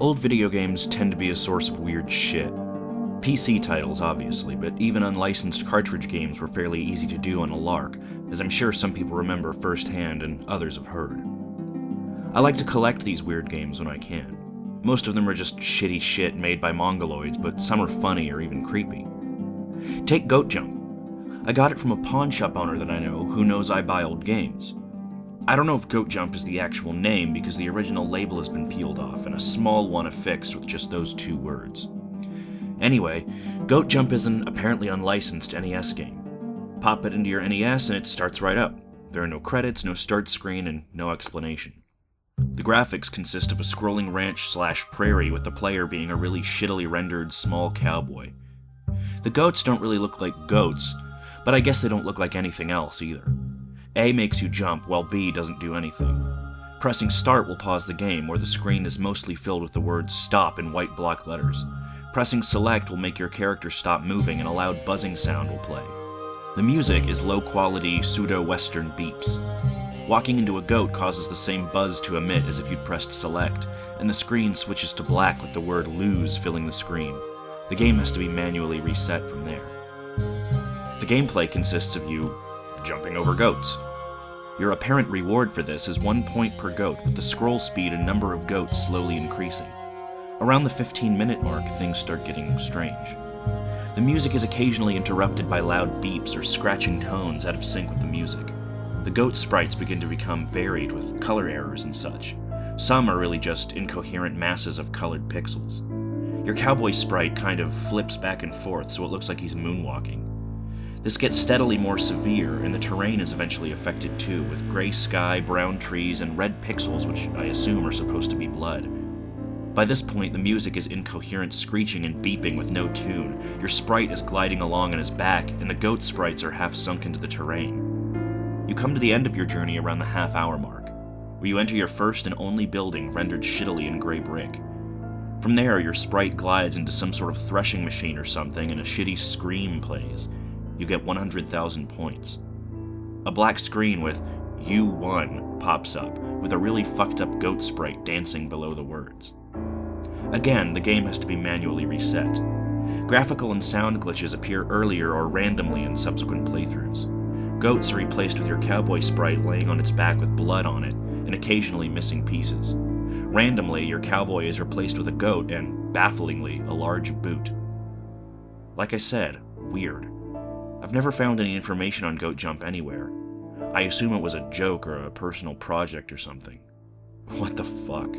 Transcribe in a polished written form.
Old video games tend to be a source of weird shit. PC titles, obviously, but even unlicensed cartridge games were fairly easy to do on a lark, as I'm sure some people remember firsthand and others have heard. I like to collect these weird games when I can. Most of them are just shitty shit made by mongoloids, but some are funny or even creepy. Take Goat Jump. I got it from a pawn shop owner that I know who knows I buy old games. I don't know if Goat Jump is the actual name because the original label has been peeled off and a small one affixed with just those two words. Anyway, Goat Jump is an apparently unlicensed NES game. Pop it into your NES and it starts right up. There are no credits, no start screen, and no explanation. The graphics consist of a scrolling ranch/prairie with the player being a really shittily rendered small cowboy. The goats don't really look like goats, but I guess they don't look like anything else either. A makes you jump, while B doesn't do anything. Pressing start will pause the game, where the screen is mostly filled with the words stop in white block letters. Pressing select will make your character stop moving and a loud buzzing sound will play. The music is low-quality, pseudo-western beeps. Walking into a goat causes the same buzz to emit as if you'd pressed select, and the screen switches to black with the word lose filling the screen. The game has to be manually reset from there. The gameplay consists of you jumping over goats. Your apparent reward for this is 1 point per goat, with the scroll speed and number of goats slowly increasing. Around the 15-minute mark, things start getting strange. The music is occasionally interrupted by loud beeps or scratching tones out of sync with the music. The goat sprites begin to become varied with color errors and such. Some are really just incoherent masses of colored pixels. Your cowboy sprite kind of flips back and forth so it looks like he's moonwalking. This gets steadily more severe, and the terrain is eventually affected too, with gray sky, brown trees, and red pixels which I assume are supposed to be blood. By this point, the music is incoherent screeching and beeping with no tune. Your sprite is gliding along on his back, and the goat sprites are half sunk into the terrain. You come to the end of your journey around the half-hour mark, where you enter your first and only building rendered shittily in gray brick. From there, your sprite glides into some sort of threshing machine or something, and a shitty scream plays. You get 100,000 points. A black screen with "You won" pops up, with a really fucked up goat sprite dancing below the words. Again, the game has to be manually reset. Graphical and sound glitches appear earlier or randomly in subsequent playthroughs. Goats are replaced with your cowboy sprite laying on its back with blood on it, and occasionally missing pieces. Randomly, your cowboy is replaced with a goat and, bafflingly, a large boot. Like I said, weird. I've never found any information on Goat Jump anywhere. I assume it was a joke or a personal project or something. What the fuck?